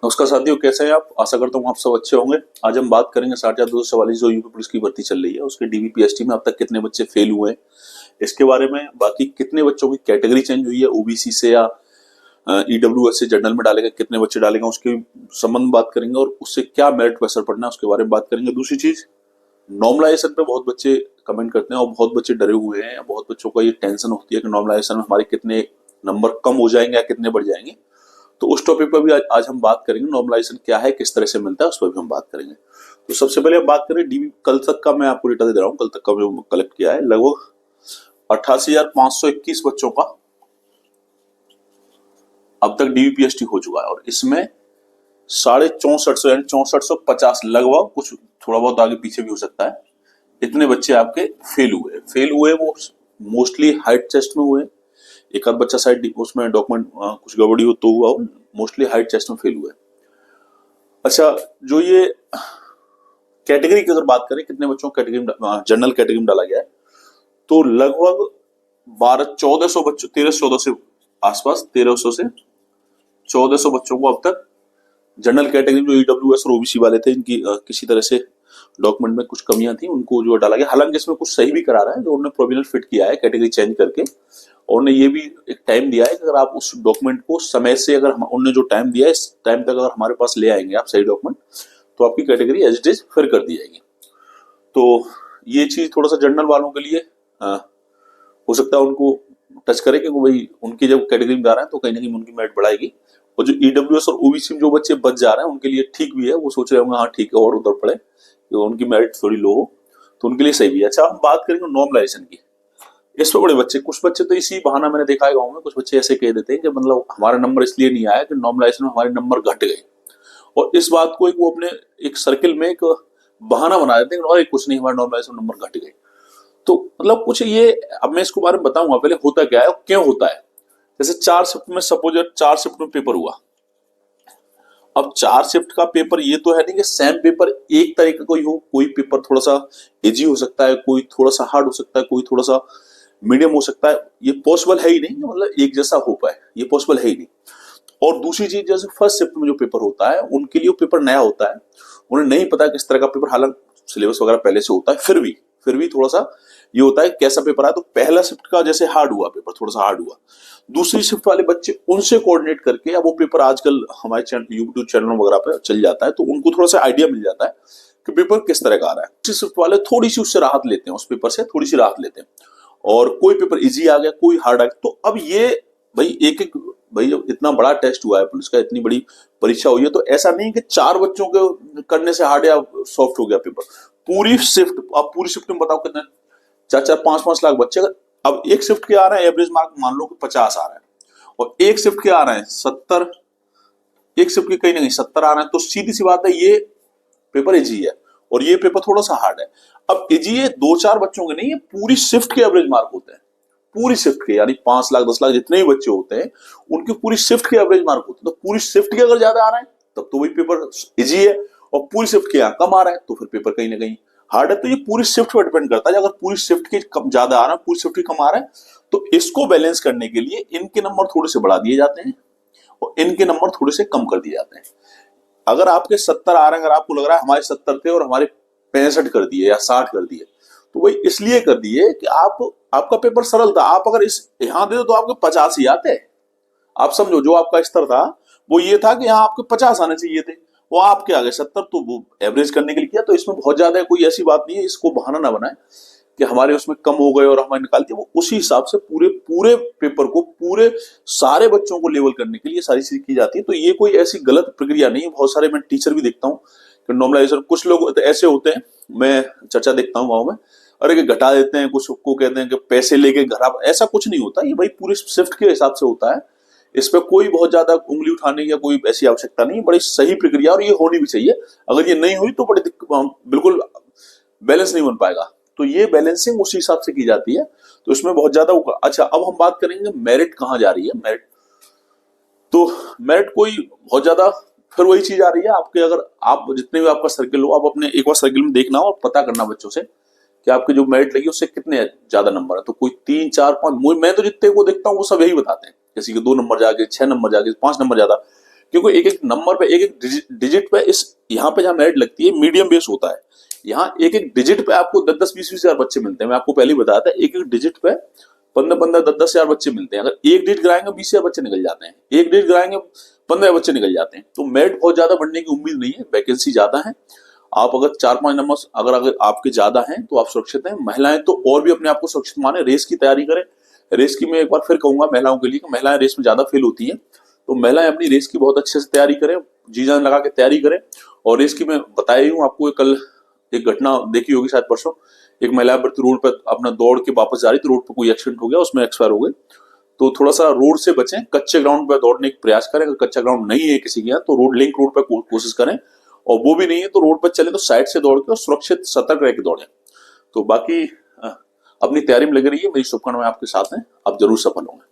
नमस्कार साथियों, कैसे हैं आप? आशा करता हूँ आप सब अच्छे होंगे। आज हम बात करेंगे 60,244 जो यूपी पुलिस की भर्ती चल रही है उसके डीवीपीएसटी में अब तक कितने बच्चे फेल हुए हैं इसके बारे में। बाकी कितने बच्चों की कैटेगरी चेंज हुई है ओबीसी से या ईडब्ल्यूएस से जनरल में डालेगा, कितने बच्चे डालेगा उसके संबंध में बात करेंगे और उससे क्या मेरिट पर असर पड़ना है उसके बारे में बात करेंगे। दूसरी चीज, नॉर्मलाइजेशन पे बहुत बच्चे कमेंट करते हैं और बहुत बच्चे डरे हुए हैं। बहुत बच्चों को ये टेंशन होती है कि नॉर्मलाइजेशन में हमारे कितने नंबर कम हो जाएंगे या कितने बढ़ जाएंगे। तो उस टॉपिक पर भी आज हम बात करेंगे। नॉर्मलाइजेशन क्या है, किस तरह से मिलता है, उस पर भी हम बात करेंगे। तो सबसे पहले हम बात करें डीबी। कल तक का मैं आपको डेटा दे रहा हूँ, कल तक का जो कलेक्ट किया है लगभग 88,521 बच्चों का अब तक डीबीपीएसटी हो चुका है और इसमें 6450 यानी 6450 लगभग, कुछ थोड़ा बहुत आगे पीछे भी हो सकता है, इतने बच्चे आपके फेल हुए। वो मोस्टली हाइट टेस्ट में हुए। एक आध बच्चा शायद उसमें डॉक्यूमेंट कुछ गड़बड़ी हो तो हुआ, मोस्टली हाइट टेस्ट में फेल हुए। अच्छा, जो ये कैटेगरी की अगर बात करें, कितने बच्चों को कैटेगरी जनरल कैटेगरी में डाला गया है, तो लगभग 1400 बच्चों, 1300 से आसपास, 1300 से 1400 बच्चों को अब तक जनरल कैटेगरी जो ईडब्ल्यूएस और ओबीसी वाले थे, इनकी किसी तरह से डॉक्यूमेंट में कुछ कमियां थी, उनको जो डाला गया। हालांकि इसमें कुछ सही भी करा रहा है, जो उन्होंने प्रोविजनल फिट किया है कैटेगरी चेंज करके। और उन्होंने ये भी एक टाइम दिया है कि अगर आप उस डॉक्यूमेंट को समय से, अगर उन्होंने जो टाइम दिया है इस टाइम तक अगर हमारे पास ले आएंगे आप सही डॉक्यूमेंट, तो आपकी कैटेगरी एज इट इज फिर कर दी जाएगी। तो ये चीज थोड़ा सा जनरल वालों के लिए हो सकता है उनको टच करे कि भाई उनकी जब कैटेगरी में जा रहे हैं तो कहीं ना कहीं उनकी मेरिट बढ़ाएगी। और जो ईडब्ल्यूएस और ओबीसी में जो बच्चे बच जा रहे हैं उनके लिए ठीक भी है। वो सोच रहे होंगे हाँ ठीक है और उधर पड़े, तो उनकी मेरिट थोड़ी लो हो, तो उनके लिए सही भी है। अच्छा, हम बात करेंगे नॉर्मलाइजेशन की। इस पर बड़े बच्चे, कुछ बच्चे तो इसी बहाना मैंने देखा है गाँव में, कुछ बच्चे ऐसे कह देते हैं कि मतलब हमारा नंबर इसलिए नहीं आया कि नॉर्मलाइजेशन में हमारे नंबर घट गए। और इस बात को एक वो अपने एक सर्किल में एक बहाना बना देते हैं और एक कुछ नहीं, हमारे नॉर्मलाइजेशन नंबर घट गए। तो मतलब कुछ ये, अब मैं इसके बारे में बताऊंगा पहले होता क्या है और क्यों होता है। जैसे 4 शिफ्ट में, सपोज 4 शिफ्ट में पेपर हुआ। अब 4 शिफ्ट का पेपर, ये तो है नहीं कि सेम पेपर एक तरीके का कोई हो। कोई पेपर थोड़ा सा इजी हो सकता है, कोई थोड़ा सा हार्ड हो सकता है, कोई थोड़ा सा मीडियम हो सकता है। ये पॉसिबल है ही नहीं, मतलब एक जैसा हो पाए, ये पॉसिबल है ही नहीं। और दूसरी चीज, जैसे फर्स्ट शिफ्ट में जो पेपर होता है उनके लिए वो पेपर नया होता है, उन्हें नहीं पता किस तरह का पेपर, हालांकि सिलेबस वगैरह पहले से होता है, फिर भी थोड़ा सा ये होता है कैसा पेपर आया। तो पहला शिफ्ट का जैसे हार्ड हुआ पेपर, थोड़ा सा हार्ड हुआ, दूसरी शिफ्ट वाले बच्चे उनसे कोऑर्डिनेट करके, अब वो पेपर आजकल हमारे यूट्यूब चैनल वगैरह पे चल जाता है, तो उनको थोड़ा सा आइडिया मिल जाता है कि पेपर किस तरह का आ रहा है। दूसरी शिफ्ट वाले थोड़ी सी उससे राहत लेते हैं, उस पेपर से थोड़ी सी राहत लेते हैं, और कोई पेपर इजी आ गया, कोई हार्ड आ गया। तो अब ये भाई एक एक, भाई जब इतना बड़ा टेस्ट हुआ है पुलिस का, इतनी बड़ी परीक्षा हुई है, तो ऐसा नहीं कि 4 बच्चों के करने से हार्ड या सॉफ्ट हो गया पेपर। पूरी शिफ्ट, अब पूरी शिफ्ट में बताओ कितने, 4-4, 5-5 लाख बच्चे। अगर अब एक शिफ्ट के आ रहे हैं एवरेज मार्क मान लो कि 50 आ रहे हैं, और एक शिफ्ट के आ रहे हैं 70, एक शिफ्ट के कहीं ना कहीं 70 आ रहे हैं, तो सीधी सी बात है ये पेपर इजी है और ये पेपर थोड़ा सा हार्ड है। अब इजी ये 2-4 बच्चों के नहीं, ये पूरी शिफ्ट के एवरेज मार्क होते हैं। पूरी शिफ्ट के, यानी 5 लाख 10 लाख जितने भी बच्चे होते हैं उनके पूरी शिफ्ट के एवरेज मार्क होते हैं। तो पूरी शिफ्ट के अगर ज्यादा आ रहे हैं तब तो वही पेपर इजी है, और पूरी शिफ्ट के यहाँ कम आ रहे हैं तो फिर पेपर कहीं ना कहीं हार्ड है। तो ये पूरी शिफ्ट पर डिपेंड करता है। अगर पूरी शिफ्ट के कम ज्यादा आ रहा है, पूरी शिफ्ट के कम आ रहा है, तो इसको बैलेंस करने के लिए इनके नंबर थोड़े से बढ़ा दिए जाते हैं और इनके नंबर थोड़े से कम कर दिए जाते हैं। अगर आपके 70 आ रहे हैं, अगर आपको लग रहा है हमारे 70 थे और हमारे 65 कर दिए या 60 कर दिए, तो वही इसलिए कर दिए कि आपका पेपर सरल था। आप अगर इस यहां दे दो तो आपके 50 ही आते। आप समझो, जो आपका स्तर था वो ये था कि यहाँ आपके 50 आने चाहिए थे, वो आपके आ गए 70, तो वो एवरेज करने के लिए किया। तो इसमें बहुत ज्यादा कोई ऐसी बात नहीं है, इसको बहाना ना बनाए कि हमारे उसमें कम हो गए और हमारे निकाल दिए। वो उसी हिसाब से पूरे पूरे पेपर को, पूरे सारे बच्चों को लेवल करने के लिए सारी चीज की जाती है। तो ये कोई ऐसी गलत प्रक्रिया नहीं है। बहुत सारे मैं टीचर भी देखता हूँ कि नॉर्मलाइजेशन, कुछ लोग ऐसे होते हैं, मैं चर्चा देखता हूँ गाँव में, अरे कि घटा देते हैं, कुछ को कहते हैं कि पैसे लेके घर, ऐसा कुछ नहीं होता। ये भाई पूरे शिफ्ट के हिसाब से होता है। इस पे कोई बहुत ज्यादा उंगली उठाने की या कोई ऐसी आवश्यकता नहीं। बड़ी सही प्रक्रिया और ये होनी भी चाहिए। अगर ये नहीं हुई तो बड़ी बिल्कुल बैलेंस नहीं बन पाएगा। तो ये बैलेंसिंग उसी हिसाब से की जाती है, तो इसमें बहुत ज्यादा। अच्छा, अब हम बात करेंगे मेरिट कहाँ जा रही है। मेरिट, तो मेरिट कोई बहुत ज्यादा, फिर वही चीज आ रही है आपके, अगर आप जितने भी आपका सर्किल हो, आप अपने एक बार सर्किल में देखना और पता करना बच्चों से कि आपकी जो मेरिट लगी उससे कितने ज्यादा नंबर है। तो कोई 3, 4, 5, मैं तो जितने को देखता हूँ वो सब यही बताते हैं, किसी के 2 नंबर जाके, 6 नंबर जाके, 5 नंबर ज्यादा। क्योंकि एक एक नंबर पे, एक एक डिजिट पे, इस यहाँ पे जहाँ मेरिट लगती है मीडियम बेस होता है, यहाँ एक एक डिजिट पे आपको 10-10, 20-20 हजार बच्चे मिलते हैं। मैं आपको पहले ही बताया था, एक एक डिजिट पे 15-15, 10-10 हजार बच्चे मिलते हैं। अगर एक डिजिट गिराएंगे 20 हजार बच्चे निकल जाते हैं, एक डिजिट गिराएंगे 15 बच्चे निकल जाते हैं। तो मेरिट बहुत ज्यादा बढ़ने की उम्मीद नहीं है, वैकेंसी ज्यादा है। आप अगर 4-5 नंबर अगर आपके ज्यादा हैं तो आप सुरक्षित हैं। महिलाएं तो और भी अपने आप को सुरक्षित माने, रेस की तैयारी करें। रेस की मैं एक बार फिर कहूंगा महिलाओं के लिए कि महिलाएं रेस में ज्यादा फेल होती हैं, तो महिलाएं अपनी रेस की बहुत अच्छे से तैयारी करें, जी जान लगा के तैयारी करें। और रेस की मैं बताया ही हूँ आपको, कल एक घटना देखी होगी शायद परसों, एक महिला रोड पर अपना दौड़ के वापस जा रही थी, रोड पर कोई एक्सीडेंट हो गया, उसमें एक्सपायर हो गए। तो थोड़ा सा रोड से बचें, कच्चे ग्राउंड पर दौड़ने का प्रयास करें। अगर कच्चा ग्राउंड नहीं है किसी के यहाँ तो रोड, लिंक रोड पर कोशिश करें, और वो भी नहीं है तो रोड पर चले तो साइड से दौड़ के और सुरक्षित सतर्क रह के दौड़ें। तो बाकी अपनी तैयारी में लगे रहिए, मेरी शुभकामनाएं आपके साथ हैं, आप जरूर सफल होंगे।